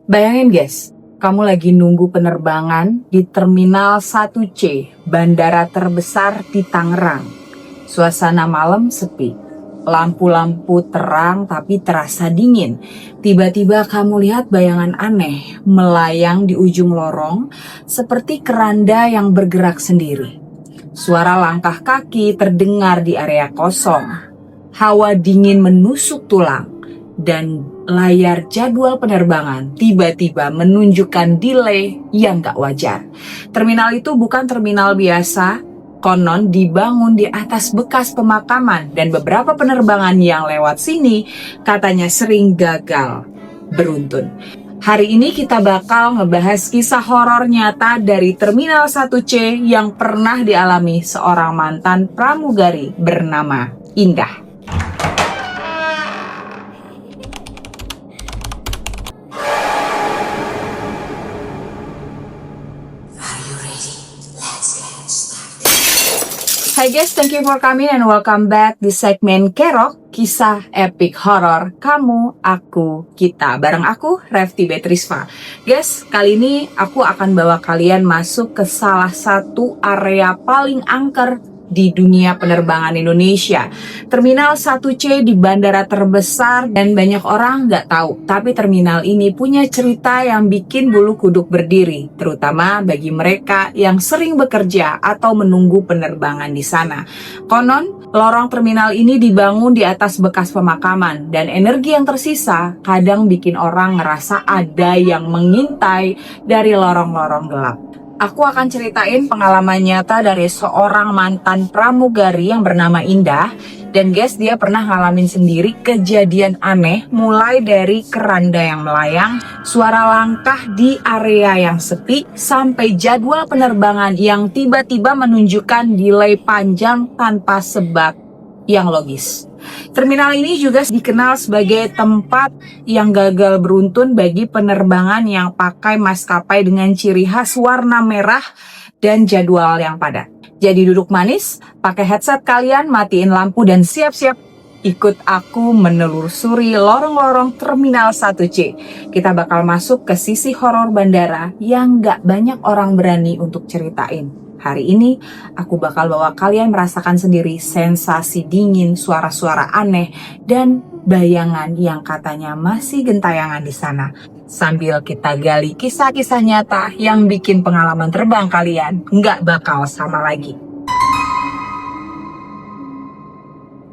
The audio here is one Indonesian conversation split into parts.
Bayangin guys, kamu lagi nunggu penerbangan di Terminal 1C, bandara terbesar di Tangerang. Suasana malam sepi, lampu-lampu terang tapi terasa dingin. Tiba-tiba kamu lihat bayangan aneh melayang di ujung lorong seperti keranda yang bergerak sendiri. Suara langkah kaki terdengar di area kosong. Hawa dingin menusuk tulang. Dan layar jadwal penerbangan tiba-tiba menunjukkan delay yang gak wajar. Terminal itu bukan terminal biasa, konon dibangun di atas bekas pemakaman dan beberapa penerbangan yang lewat sini katanya sering gagal beruntun. Hari ini kita bakal ngebahas kisah horor nyata dari Terminal 1C yang pernah dialami seorang mantan pramugari bernama Indah. Hai guys, thank you for coming and welcome back di segmen Kerok, kisah epic horror kamu, aku, kita. Bareng aku, Refty Betrisva. Guys, kali ini aku akan bawa kalian masuk ke salah satu area paling angker di dunia penerbangan Indonesia. Terminal 1C di bandara terbesar dan banyak orang nggak tahu. Tapi terminal ini punya cerita yang bikin bulu kuduk berdiri, terutama bagi mereka yang sering bekerja atau menunggu penerbangan di sana. Konon, lorong terminal ini dibangun di atas bekas pemakaman dan energi yang tersisa kadang bikin orang ngerasa ada yang mengintai dari lorong-lorong gelap. Aku akan ceritain pengalaman nyata dari seorang mantan pramugari yang bernama Indah. Dan guys, dia pernah ngalamin sendiri kejadian aneh, mulai dari keranda yang melayang, suara langkah di area yang sepi, sampai jadwal penerbangan yang tiba-tiba menunjukkan delay panjang tanpa sebab yang logis. Terminal ini juga dikenal sebagai tempat yang gagal beruntun bagi penerbangan yang pakai maskapai dengan ciri khas warna merah dan jadwal yang padat. Jadi duduk manis, pakai headset kalian, matiin lampu dan siap-siap ikut aku menelusuri lorong-lorong Terminal 1C. Kita bakal masuk ke sisi horor bandara yang gak banyak orang berani untuk ceritain. Hari ini, aku bakal bawa kalian merasakan sendiri sensasi dingin, suara-suara aneh, dan bayangan yang katanya masih gentayangan di sana. Sambil kita gali kisah-kisah nyata yang bikin pengalaman terbang kalian nggak bakal sama lagi.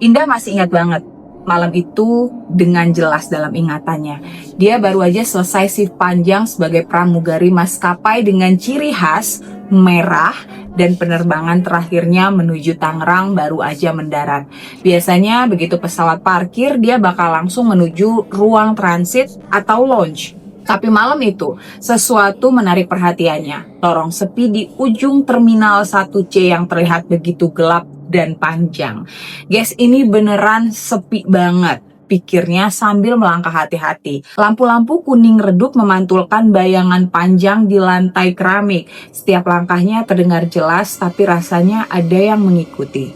Indah masih ingat banget malam itu dengan jelas dalam ingatannya. Dia baru aja selesai shift panjang sebagai pramugari maskapai dengan ciri khas merah dan penerbangan terakhirnya menuju Tangerang baru aja mendarat. Biasanya begitu pesawat parkir dia bakal langsung menuju ruang transit atau lounge. Tapi malam itu sesuatu menarik perhatiannya. Lorong sepi di ujung Terminal 1C yang terlihat begitu gelap dan panjang. Guys, ini beneran sepi banget, pikirnya sambil melangkah hati-hati. Lampu-lampu kuning redup memantulkan bayangan panjang di lantai keramik. Setiap langkahnya terdengar jelas, tapi rasanya ada yang mengikuti.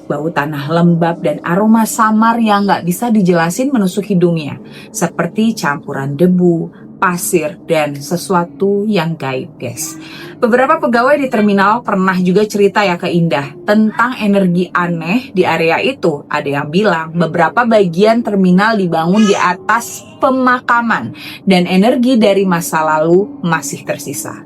Bau tanah lembab dan aroma samar yang gak bisa dijelasin menusuk hidungnya. Seperti campuran debu, pasir, dan sesuatu yang gaib, guys. Beberapa pegawai di terminal pernah juga cerita ya ke Indah tentang energi aneh di area itu. Ada yang bilang beberapa bagian terminal dibangun di atas pemakaman dan energi dari masa lalu masih tersisa.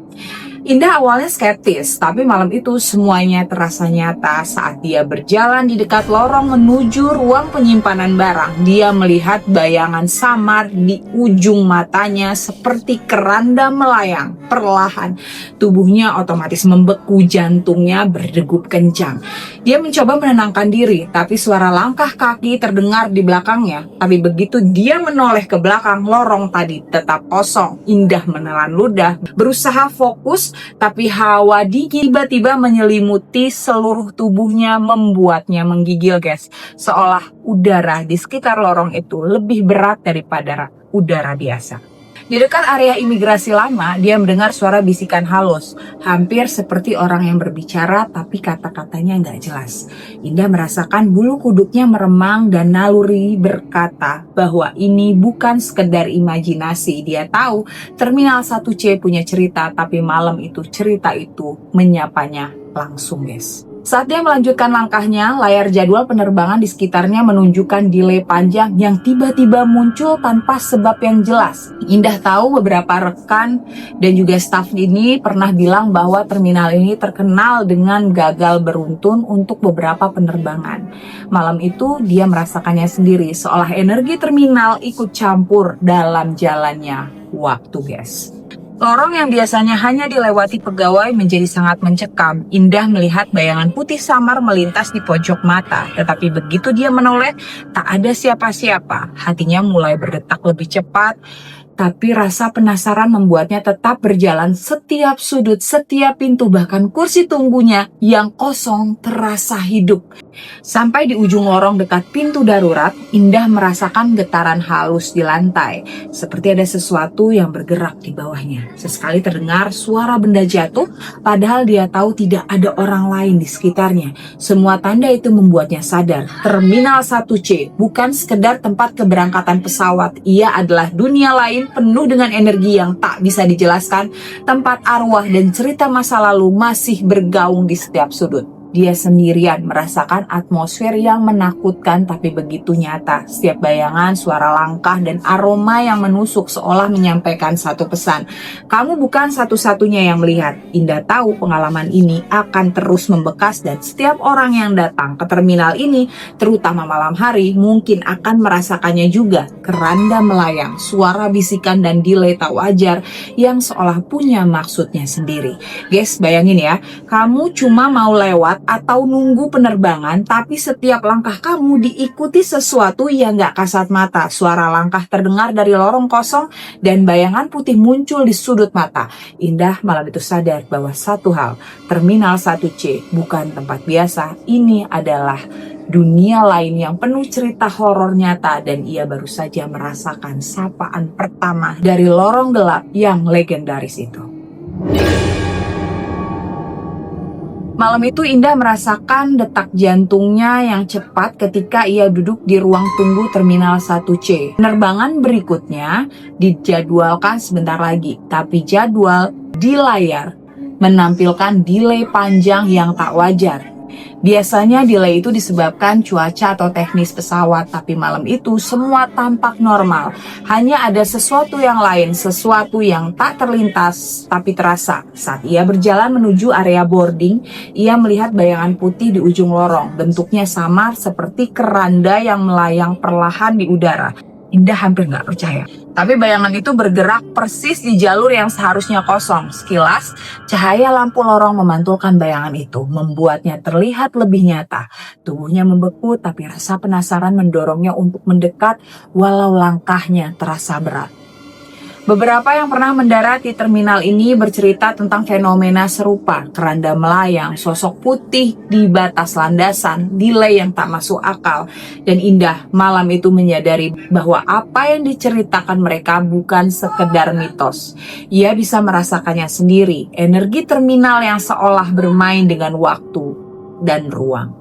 Indah awalnya skeptis, tapi malam itu semuanya terasa nyata saat dia berjalan di dekat lorong menuju ruang penyimpanan barang. Dia melihat bayangan samar di ujung matanya seperti keranda melayang. Perlahan, tubuhnya otomatis membeku, jantungnya berdegup kencang. Dia mencoba menenangkan diri, tapi suara langkah kaki terdengar di belakangnya. Tapi begitu dia menoleh ke belakang, lorong tadi tetap kosong. Indah menelan ludah, berusaha fokus, tapi hawa dingin tiba-tiba menyelimuti seluruh tubuhnya, membuatnya menggigil, guys. Seolah udara di sekitar lorong itu lebih berat daripada udara biasa. Di dekat area imigrasi lama, dia mendengar suara bisikan halus, hampir seperti orang yang berbicara tapi kata-katanya nggak jelas. Indah merasakan bulu kuduknya meremang dan naluri berkata bahwa ini bukan sekedar imajinasi. Dia tahu Terminal 1C punya cerita, tapi malam itu cerita itu menyapanya langsung, guys. Saat dia melanjutkan langkahnya, layar jadwal penerbangan di sekitarnya menunjukkan delay panjang yang tiba-tiba muncul tanpa sebab yang jelas. Indah tahu beberapa rekan dan juga staf ini pernah bilang bahwa terminal ini terkenal dengan gagal beruntun untuk beberapa penerbangan. Malam itu dia merasakannya sendiri, seolah energi terminal ikut campur dalam jalannya waktu, guys. Lorong yang biasanya hanya dilewati pegawai menjadi sangat mencekam. Indah melihat bayangan putih samar melintas di pojok mata. Tetapi begitu dia menoleh, tak ada siapa-siapa. Hatinya mulai berdetak lebih cepat. Tapi rasa penasaran membuatnya tetap berjalan. Setiap sudut, setiap pintu, bahkan kursi tunggunya yang kosong terasa hidup. Sampai di ujung lorong dekat pintu darurat, Indah merasakan getaran halus di lantai. Seperti ada sesuatu yang bergerak di bawahnya. Sesekali terdengar suara benda jatuh, padahal dia tahu tidak ada orang lain di sekitarnya. Semua tanda itu membuatnya sadar. Terminal 1C bukan sekedar tempat keberangkatan pesawat. Ia adalah dunia lain penuh dengan energi yang tak bisa dijelaskan. Tempat arwah dan cerita masa lalu masih bergaung di setiap sudut. Dia sendirian merasakan atmosfer yang menakutkan tapi begitu nyata. Setiap bayangan, suara langkah, dan aroma yang menusuk seolah menyampaikan satu pesan. Kamu bukan satu-satunya yang melihat. Indah tahu pengalaman ini akan terus membekas dan setiap orang yang datang ke terminal ini, terutama malam hari, mungkin akan merasakannya juga. Keranda melayang, suara bisikan dan delay tak wajar yang seolah punya maksudnya sendiri. Guys, bayangin ya, kamu cuma mau lewat atau nunggu penerbangan, tapi setiap langkah kamu diikuti sesuatu yang gak kasat mata. Suara langkah terdengar dari lorong kosong dan bayangan putih muncul di sudut mata. Indah malam itu sadar bahwa satu hal, Terminal 1C bukan tempat biasa. Ini adalah dunia lain yang penuh cerita horor nyata dan ia baru saja merasakan sapaan pertama dari lorong gelap yang legendaris itu. Malam itu Indah merasakan detak jantungnya yang cepat ketika ia duduk di ruang tunggu Terminal 1C. Penerbangan berikutnya dijadwalkan sebentar lagi, tapi jadwal di layar menampilkan delay panjang yang tak wajar. Biasanya delay itu disebabkan cuaca atau teknis pesawat, tapi malam itu semua tampak normal. Hanya ada sesuatu yang lain, sesuatu yang tak terlintas tapi terasa. Saat ia berjalan menuju area boarding, ia melihat bayangan putih di ujung lorong. Bentuknya samar seperti keranda yang melayang perlahan di udara. Indah hampir nggak percaya. Tapi bayangan itu bergerak persis di jalur yang seharusnya kosong. Sekilas, cahaya lampu lorong memantulkan bayangan itu, membuatnya terlihat lebih nyata. Tubuhnya membeku, tapi rasa penasaran mendorongnya untuk mendekat, walau langkahnya terasa berat. Beberapa yang pernah mendarat di terminal ini bercerita tentang fenomena serupa, keranda melayang, sosok putih di batas landasan, delay yang tak masuk akal, dan Indah malam itu menyadari bahwa apa yang diceritakan mereka bukan sekedar mitos. Ia bisa merasakannya sendiri, energi terminal yang seolah bermain dengan waktu dan ruang.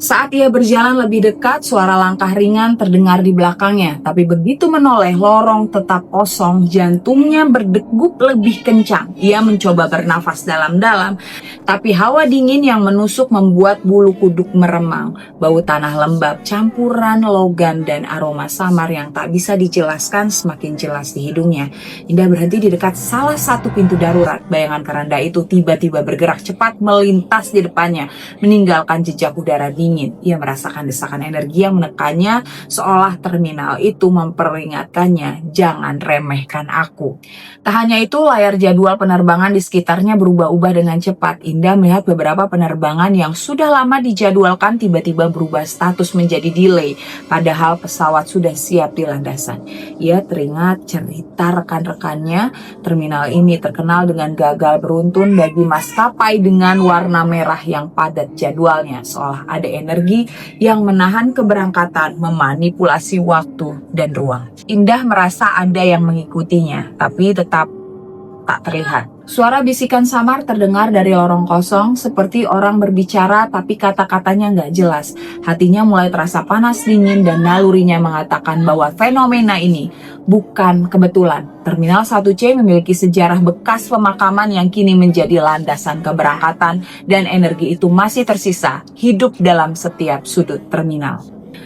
Saat ia berjalan lebih dekat, suara langkah ringan terdengar di belakangnya. Tapi begitu menoleh, lorong tetap kosong, jantungnya berdegup lebih kencang. Ia mencoba bernafas dalam-dalam, tapi hawa dingin yang menusuk membuat bulu kuduk meremang. Bau tanah lembab, campuran logam dan aroma samar yang tak bisa dijelaskan semakin jelas di hidungnya. Indah berhenti di dekat salah satu pintu darurat. Bayangan keranda itu tiba-tiba bergerak cepat melintas di depannya, meninggalkan jejak udara dingin. Ia merasakan desakan energi yang menekannya, seolah terminal itu memperingatkannya, jangan remehkan aku. Tak hanya itu, layar jadwal penerbangan di sekitarnya berubah-ubah dengan cepat. Indah melihat beberapa penerbangan yang sudah lama dijadwalkan tiba-tiba berubah status menjadi delay, padahal pesawat sudah siap di landasan. Ia teringat cerita rekan-rekannya. Terminal ini terkenal dengan gagal beruntun bagi maskapai dengan warna merah yang padat jadwalnya, seolah ada sebagai energi yang menahan keberangkatan, memanipulasi waktu dan ruang. Indah merasa ada yang mengikutinya, tapi tetap tak terlihat. Suara bisikan samar terdengar dari lorong kosong, seperti orang berbicara tapi kata-katanya nggak jelas. Hatinya mulai terasa panas dingin dan nalurinya mengatakan bahwa fenomena ini bukan kebetulan. Terminal 1C memiliki sejarah bekas pemakaman yang kini menjadi landasan keberangkatan, dan energi itu masih tersisa hidup dalam setiap sudut terminal.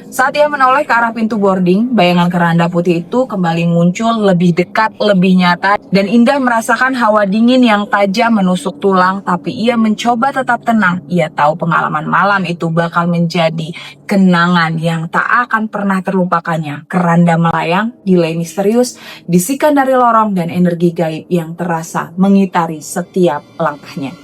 Saat ia menoleh ke arah pintu boarding, bayangan keranda putih itu kembali muncul lebih dekat, lebih nyata, dan Indah merasakan hawa dingin yang tajam menusuk tulang, tapi ia mencoba tetap tenang. Ia tahu pengalaman malam itu bakal menjadi kenangan yang tak akan pernah terlupakannya. Keranda melayang, delay misterius, bisikan dari lorong, dan energi gaib yang terasa mengitari setiap langkahnya.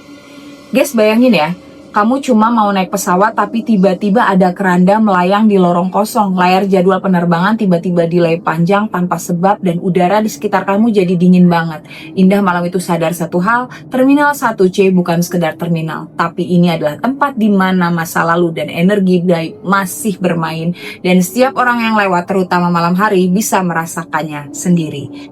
Guys, bayangin ya, kamu cuma mau naik pesawat tapi tiba-tiba ada keranda melayang di lorong kosong. Layar jadwal penerbangan tiba-tiba delay panjang tanpa sebab dan udara di sekitar kamu jadi dingin banget. Indah malam itu sadar satu hal, Terminal 1C bukan sekedar terminal, tapi ini adalah tempat di mana masa lalu dan energi gaib masih bermain, dan setiap orang yang lewat, terutama malam hari, bisa merasakannya sendiri.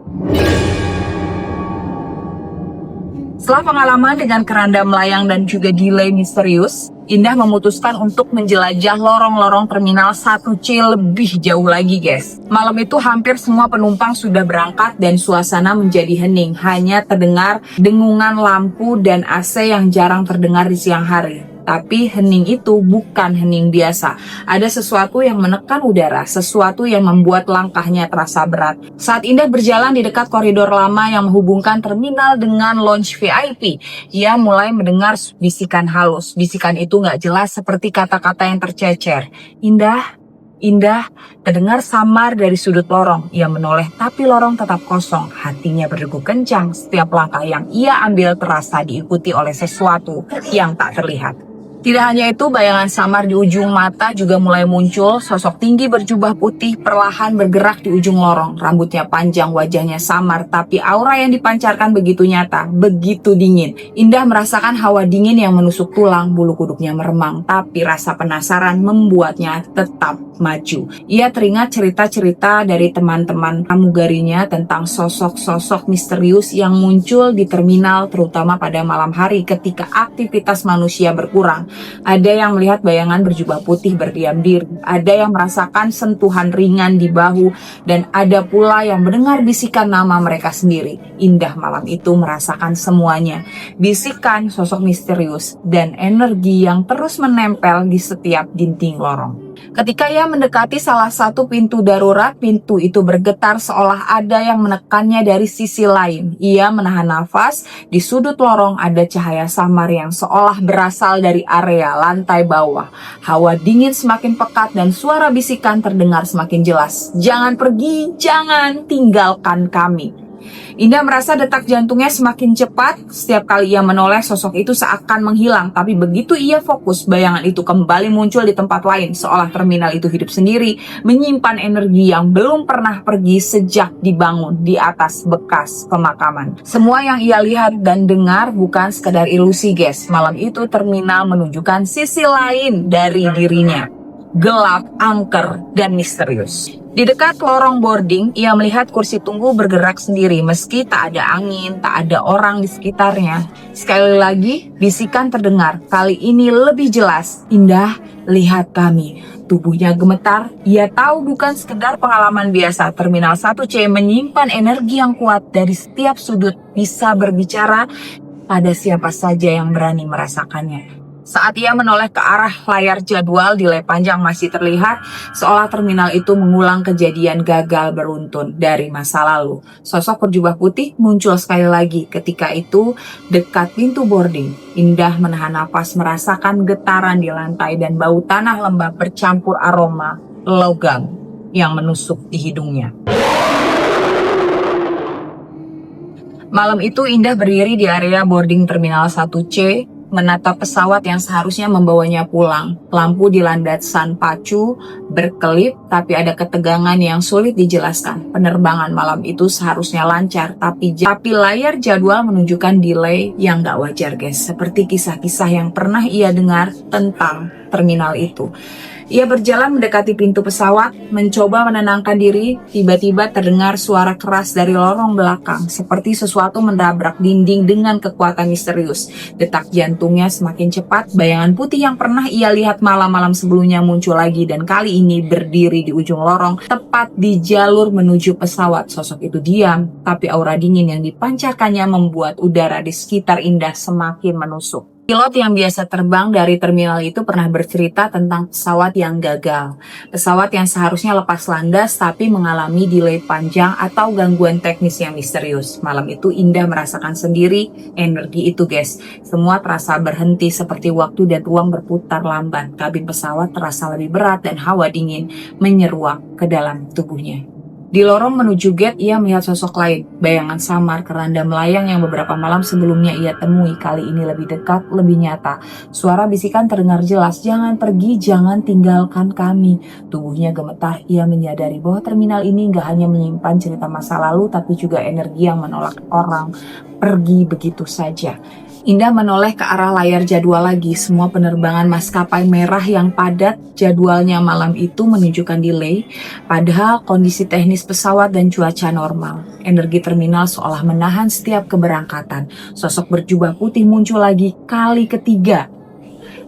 Setelah pengalaman dengan keranda melayang dan juga delay misterius, Indah memutuskan untuk menjelajah lorong-lorong Terminal 1C lebih jauh lagi, guys. Malam itu hampir semua penumpang sudah berangkat dan suasana menjadi hening. Hanya terdengar dengungan lampu dan AC yang jarang terdengar di siang hari. Tapi hening itu bukan hening biasa. Ada sesuatu yang menekan udara, sesuatu yang membuat langkahnya terasa berat. Saat Indah berjalan di dekat koridor lama yang menghubungkan terminal dengan lounge VIP, ia mulai mendengar bisikan halus. Bisikan itu gak jelas seperti kata-kata yang tercecer. Indah, terdengar samar dari sudut lorong. Ia menoleh tapi lorong tetap kosong. Hatinya berdegup kencang. Setiap langkah yang ia ambil terasa diikuti oleh sesuatu yang tak terlihat. Tidak hanya itu, bayangan samar di ujung mata juga mulai muncul. Sosok tinggi berjubah putih perlahan bergerak di ujung lorong. Rambutnya panjang, wajahnya samar, tapi aura yang dipancarkan begitu nyata, begitu dingin. Indah merasakan hawa dingin yang menusuk tulang, bulu kuduknya meremang, tapi rasa penasaran membuatnya tetap maju. Ia teringat cerita-cerita dari teman-teman pramugarinya tentang sosok-sosok misterius yang muncul di terminal, terutama pada malam hari ketika aktivitas manusia berkurang. Ada yang melihat bayangan berjubah putih berdiam diri, ada yang merasakan sentuhan ringan di bahu, dan ada pula yang mendengar bisikan nama mereka sendiri. Indah malam itu merasakan semuanya, bisikan, sosok misterius, dan energi yang terus menempel di setiap dinding lorong. Ketika ia mendekati salah satu pintu darurat, pintu itu bergetar seolah ada yang menekannya dari sisi lain. Ia menahan nafas. Di sudut lorong ada cahaya samar yang seolah berasal dari area lantai bawah. Hawa dingin semakin pekat dan suara bisikan terdengar semakin jelas. "Jangan pergi, jangan tinggalkan kami." Indah merasa detak jantungnya semakin cepat. Setiap kali ia menoleh, sosok itu seakan menghilang. Tapi begitu ia fokus, bayangan itu kembali muncul di tempat lain, seolah terminal itu hidup sendiri, menyimpan energi yang belum pernah pergi sejak dibangun di atas bekas pemakaman. Semua yang ia lihat dan dengar bukan sekedar ilusi, guys. Malam itu terminal menunjukkan sisi lain dari dirinya. Gelap, angker, dan misterius. Di dekat lorong boarding, ia melihat kursi tunggu bergerak sendiri meski tak ada angin, tak ada orang di sekitarnya. Sekali lagi, bisikan terdengar. Kali ini lebih jelas. "Indah, lihat kami." Tubuhnya gemetar. Ia tahu bukan sekedar pengalaman biasa. Terminal 1C menyimpan energi yang kuat dari setiap sudut, bisa berbicara pada siapa saja yang berani merasakannya. Saat ia menoleh ke arah layar jadwal, delay panjang masih terlihat, seolah terminal itu mengulang kejadian gagal beruntun dari masa lalu. Sosok berjubah putih muncul sekali lagi. Ketika itu, dekat pintu boarding, Indah menahan napas, merasakan getaran di lantai dan bau tanah lembab bercampur aroma logam yang menusuk di hidungnya. Malam itu Indah berdiri di area boarding Terminal 1C. menatap pesawat yang seharusnya membawanya pulang. Lampu di landasan pacu berkelip, tapi ada ketegangan yang sulit dijelaskan. Penerbangan malam itu seharusnya lancar, tapi layar jadwal menunjukkan delay yang gak wajar, guys. Seperti kisah-kisah yang pernah ia dengar tentang terminal itu. Ia berjalan mendekati pintu pesawat, mencoba menenangkan diri. Tiba-tiba terdengar suara keras dari lorong belakang, seperti sesuatu menabrak dinding dengan kekuatan misterius. Detak jantungnya semakin cepat. Bayangan putih yang pernah ia lihat malam-malam sebelumnya muncul lagi, dan kali ini berdiri di ujung lorong, tepat di jalur menuju pesawat. Sosok itu diam, tapi aura dingin yang dipancarkannya membuat udara di sekitar Indah semakin menusuk. Pilot yang biasa terbang dari terminal itu pernah bercerita tentang pesawat yang gagal. Pesawat yang seharusnya lepas landas tapi mengalami delay panjang atau gangguan teknis yang misterius. Malam itu Indah merasakan sendiri energi itu, guys. Semua terasa berhenti seperti waktu dan ruang berputar lamban. Kabin pesawat terasa lebih berat dan hawa dingin menyeruak ke dalam tubuhnya. Di lorong menuju gate, ia melihat sosok lain, bayangan samar keranda melayang yang beberapa malam sebelumnya ia temui. Kali ini lebih dekat, lebih nyata. Suara bisikan terdengar jelas, "Jangan pergi, jangan tinggalkan kami." Tubuhnya gemetar, ia menyadari bahwa terminal ini gak hanya menyimpan cerita masa lalu, tapi juga energi yang menolak orang pergi begitu saja. Indah menoleh ke arah layar jadwal lagi. Semua penerbangan maskapai merah yang padat jadwalnya malam itu menunjukkan delay, padahal kondisi teknis pesawat dan cuaca normal. Energi terminal seolah menahan setiap keberangkatan. Sosok berjubah putih muncul lagi kali ketiga.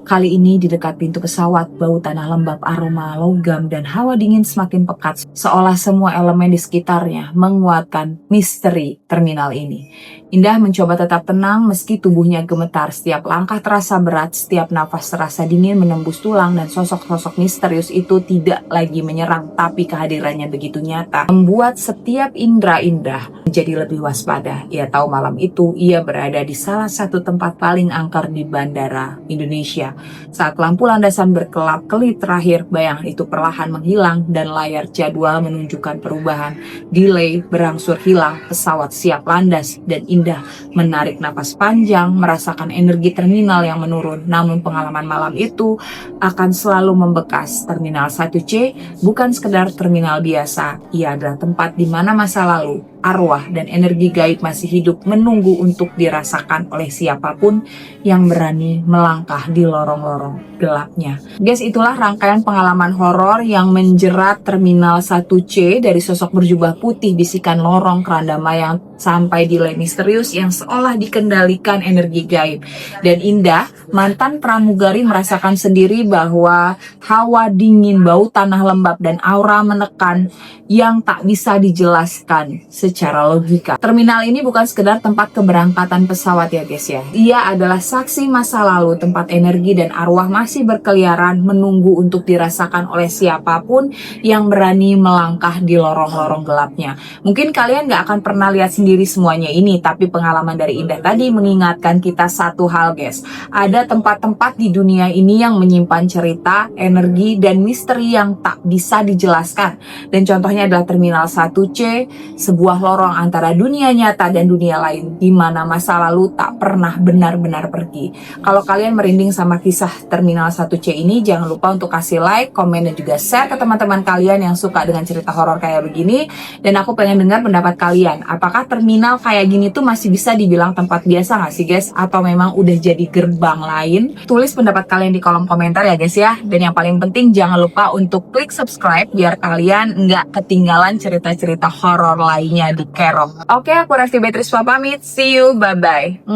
Kali ini di dekat pintu pesawat, bau tanah lembab, aroma logam, dan hawa dingin semakin pekat, seolah semua elemen di sekitarnya menguatkan misteri terminal ini. Indah mencoba tetap tenang meski tubuhnya gemetar. Setiap langkah terasa berat, setiap nafas terasa dingin menembus tulang, dan sosok-sosok misterius itu tidak lagi menyerang, tapi kehadirannya begitu nyata, membuat setiap indera Indah menjadi lebih waspada. Ia tahu malam itu ia berada di salah satu tempat paling angker di Bandara Indonesia. Saat lampu landasan berkelap-kelip terakhir, bayangan itu perlahan menghilang dan layar jadwal menunjukkan perubahan. Delay berangsur hilang, pesawat siap landas, dan Indah menarik napas panjang, merasakan energi terminal yang menurun. Namun pengalaman malam itu akan selalu membekas. Terminal 1C bukan sekedar terminal biasa, ia adalah tempat di mana masa lalu, arwah, dan energi gaib masih hidup menunggu untuk dirasakan oleh siapapun yang berani melangkah di lorong-lorong gelapnya. Guys, itulah rangkaian pengalaman horor yang menjerat Terminal 1C, dari sosok berjubah putih, bisikan lorong, keranda mayang, sampai delay misterius yang seolah dikendalikan energi gaib. Dan Indah, mantan pramugari, merasakan sendiri bahwa hawa dingin, bau tanah lembab, dan aura menekan yang tak bisa dijelaskan secara logika. Terminal ini bukan sekedar tempat keberangkatan pesawat ya guys ya. Ia adalah saksi masa lalu, tempat energi dan arwah masih berkeliaran menunggu untuk dirasakan oleh siapapun yang berani melangkah di lorong-lorong gelapnya. Mungkin kalian gak akan pernah lihat sendiri semuanya ini, tapi pengalaman dari Indah tadi mengingatkan kita satu hal guys. Ada tempat-tempat di dunia ini yang menyimpan cerita, energi, dan misteri yang tak bisa dijelaskan. Dan contohnya adalah Terminal 1C, sebuah lorong antara dunia nyata dan dunia lain, di mana masa lalu tak pernah benar-benar pergi. Kalau kalian merinding sama kisah Terminal 1C ini, jangan lupa untuk kasih like, komen, dan juga share ke teman-teman kalian yang suka dengan cerita horor kayak begini. Dan aku pengen dengar pendapat kalian. Apakah terminal kayak gini tuh masih bisa dibilang tempat biasa nggak sih guys? Atau memang udah jadi gerbang lain? Tulis pendapat kalian di kolom komentar ya guys ya. Dan yang paling penting jangan lupa untuk klik subscribe biar kalian nggak ketinggalan cerita-cerita horor lainnya di Kerok. Oke, aku Resti Beatrice pamit. See you, bye-bye.